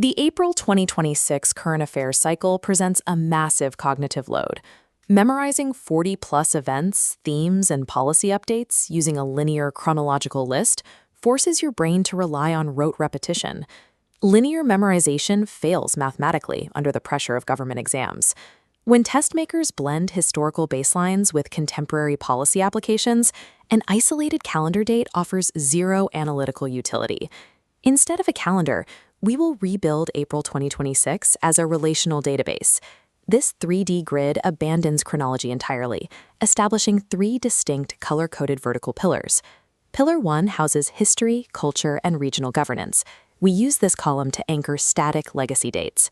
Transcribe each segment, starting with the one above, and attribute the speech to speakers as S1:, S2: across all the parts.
S1: The April 2026 current affairs cycle presents a massive cognitive load. Memorizing 40-plus events, themes, and policy updates using a linear chronological list forces your brain to rely on rote repetition. Linear memorization fails mathematically under the pressure of government exams. When test makers blend historical baselines with contemporary policy applications, an isolated calendar date offers zero analytical utility. Instead of a calendar, we will rebuild April 2026 as a relational database. This 3D grid abandons chronology entirely, establishing three distinct color-coded vertical pillars. Pillar 1 houses history, culture, and regional governance. We use this column to anchor static legacy dates.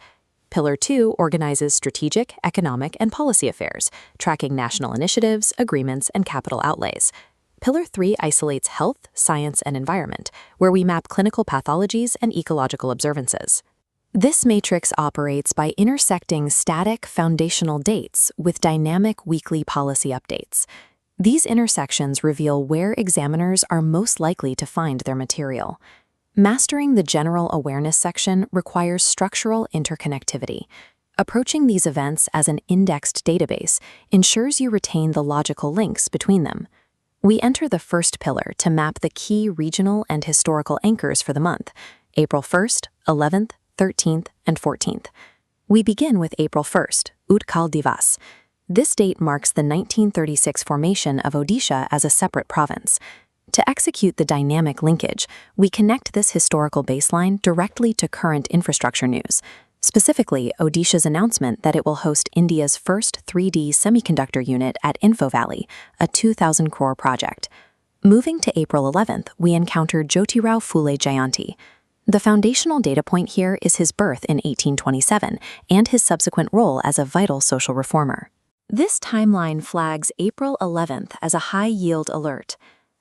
S1: Pillar 2 organizes strategic, economic, and policy affairs, tracking national initiatives, agreements, and capital outlays. Pillar 3 isolates health, science, and environment, where we map clinical pathologies and ecological observances. This matrix operates by intersecting static foundational dates with dynamic weekly policy updates. These intersections reveal where examiners are most likely to find their material. Mastering the general awareness section requires structural interconnectivity. Approaching these events as an indexed database ensures you retain the logical links between them. We enter the first pillar to map the key regional and historical anchors for the month, April 1st, 11th, 13th, and 14th. We begin with April 1st, Utkal Divas. This date marks the 1936 formation of Odisha as a separate province. To execute the dynamic linkage, we connect this historical baseline directly to current infrastructure news, specifically Odisha's announcement that it will host India's first 3D semiconductor unit at Info Valley, a 2,000 crore project. Moving to April 11th, we encounter Jyotirao Phule Jayanti. The foundational data point here is his birth in 1827 and his subsequent role as a vital social reformer. This timeline flags April 11th as a high-yield alert.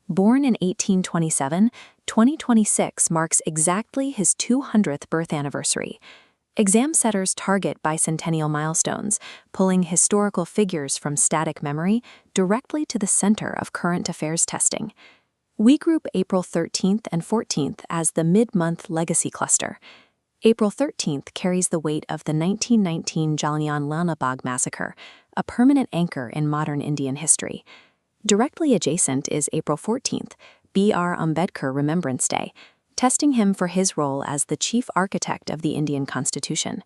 S1: Born in 1827, 2026 marks exactly his 200th birth anniversary. Exam setters target bicentennial milestones, pulling historical figures from static memory directly to the center of current affairs testing. We group April 13th and 14th as the mid-month legacy cluster. April 13th carries the weight of the 1919 Jallianwala Bagh massacre, a permanent anchor in modern Indian history. Directly adjacent is April 14th, B.R. Ambedkar Remembrance Day, testing him for his role as the chief architect of the Indian Constitution.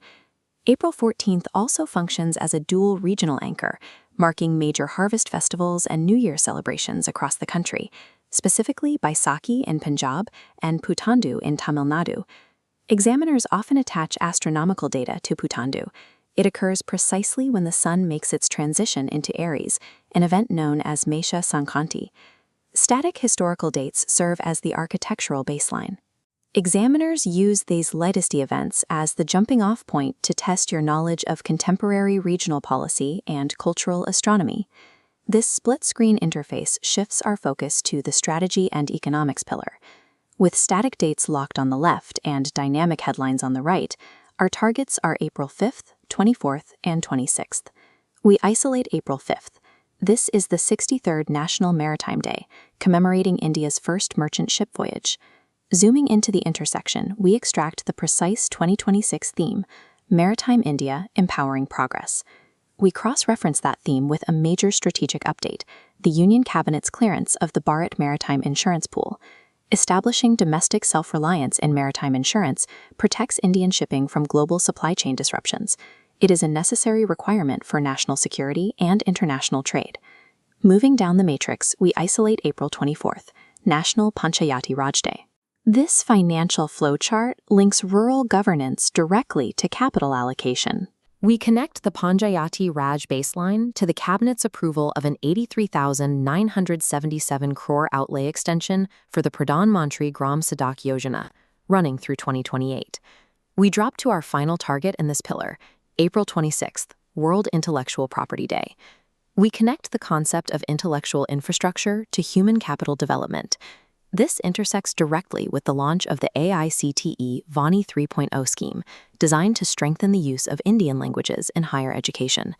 S1: April 14th also functions as a dual regional anchor, marking major harvest festivals and New Year celebrations across the country, specifically Baisakhi in Punjab and Puthandu in Tamil Nadu. Examiners often attach astronomical data to Puthandu. It occurs precisely when the sun makes its transition into Aries, an event known as Mesha Sankranti. Static historical dates serve as the architectural baseline. Examiners use these legacy events as the jumping-off point to test your knowledge of contemporary regional policy and cultural astronomy. This split-screen interface shifts our focus to the strategy and economics pillar. With static dates locked on the left and dynamic headlines on the right, our targets are April 5th, 24th, and 26th. We isolate April 5th. This is the 63rd National Maritime Day, commemorating India's first merchant ship voyage. Zooming into the intersection, we extract the precise 2026 theme, Maritime India, Empowering Progress. We cross-reference that theme with a major strategic update, the Union Cabinet's clearance of the Bharat Maritime Insurance Pool. Establishing domestic self-reliance in maritime insurance protects Indian shipping from global supply chain disruptions. It is a necessary requirement for national security and international trade. Moving down the matrix, we isolate April 24th, National Panchayati Raj Day. This financial flowchart links rural governance directly to capital allocation. We connect the Panchayati Raj baseline to the Cabinet's approval of an 83,977 crore outlay extension for the Pradhan Mantri Gram Sadak Yojana, running through 2028. We drop to our final target in this pillar, April 26th, World Intellectual Property Day. We connect the concept of intellectual infrastructure to human capital development. This intersects directly with the launch of the AICTE Vani 3.0 scheme, designed to strengthen the use of Indian languages in higher education.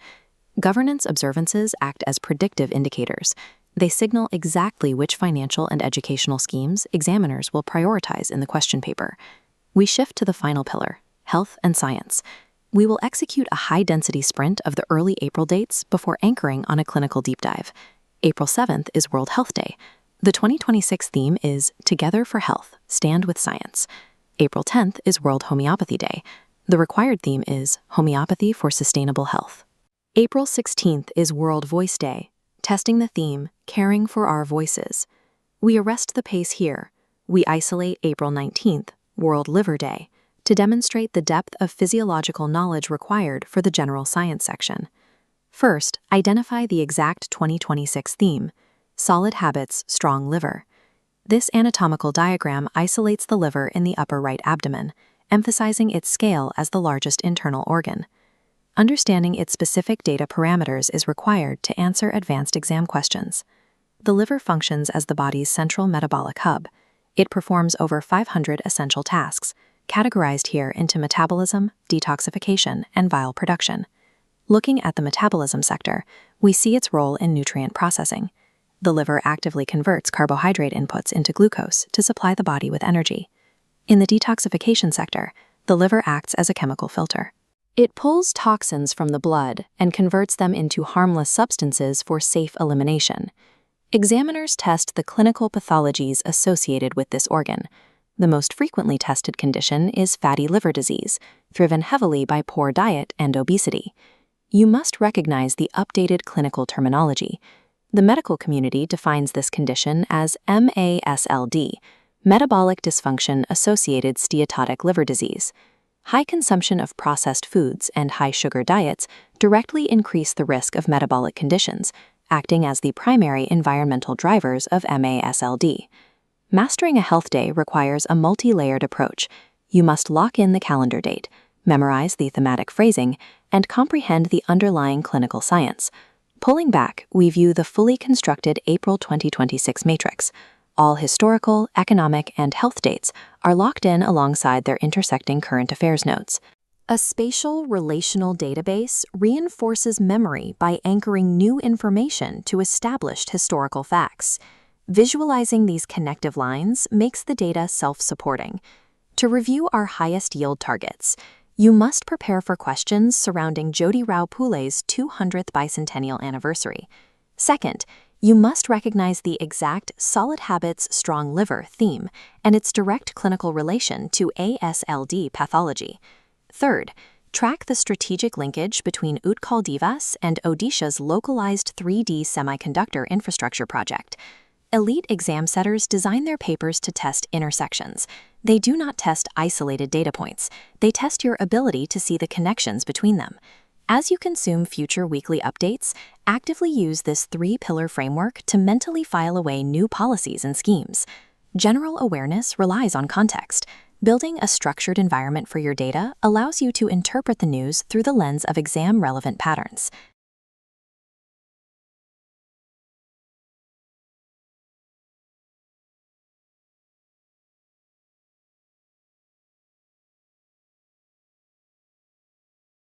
S1: Governance observances act as predictive indicators. They signal exactly which financial and educational schemes examiners will prioritize in the question paper. We shift to the final pillar, health, and science. We will execute a high-density sprint of the early April dates before anchoring on a clinical deep dive. April 7th is World Health Day. The 2026 theme is Together for Health, Stand with Science. April 10th is World Homeopathy Day. The required theme is Homeopathy for Sustainable Health. April 16th is World Voice Day, testing the theme Caring for Our Voices. We arrest the pace here. We isolate April 19th, World Liver Day, to demonstrate the depth of physiological knowledge required for the general science section. First, identify the exact 2026 theme, Solid Habits, Strong Liver. This anatomical diagram isolates the liver in the upper right abdomen, emphasizing its scale as the largest internal organ. Understanding its specific data parameters is required to answer advanced exam questions. The liver functions as the body's central metabolic hub. It performs over 500 essential tasks, categorized here into metabolism, detoxification, and bile production. Looking at the metabolism sector, we see its role in nutrient processing. The liver actively converts carbohydrate inputs into glucose to supply the body with energy. In the detoxification sector, the liver acts as a chemical filter. It pulls toxins from the blood and converts them into harmless substances for safe elimination. Examiners test the clinical pathologies associated with this organ. The most frequently tested condition is fatty liver disease, driven heavily by poor diet and obesity. You must recognize the updated clinical terminology. The medical community defines this condition as MASLD, metabolic dysfunction-associated steatotic liver disease. High consumption of processed foods and high-sugar diets directly increase the risk of metabolic conditions, acting as the primary environmental drivers of MASLD. Mastering a health day requires a multi-layered approach. You must lock in the calendar date, memorize the thematic phrasing, and comprehend the underlying clinical science. Pulling back, we view the fully constructed April 2026 matrix. All historical, economic, and health dates are locked in alongside their intersecting current affairs notes. A spatial relational database reinforces memory by anchoring new information to established historical facts. Visualizing these connective lines makes the data self-supporting. To review our highest yield targets, you must prepare for questions surrounding Jyotirao Phule's 200th bicentennial anniversary. Second, you must recognize the exact Solid Habits, Strong Liver theme and its direct clinical relation to ASLD pathology. Third, track the strategic linkage between Utkal Divas and Odisha's localized 3D semiconductor infrastructure project. Elite exam setters design their papers to test intersections. They do not test isolated data points. They test your ability to see the connections between them. As you consume future weekly updates, actively use this 3-pillar framework to mentally file away new policies and schemes. General awareness relies on context. Building a structured environment for your data allows you to interpret the news through the lens of exam-relevant patterns.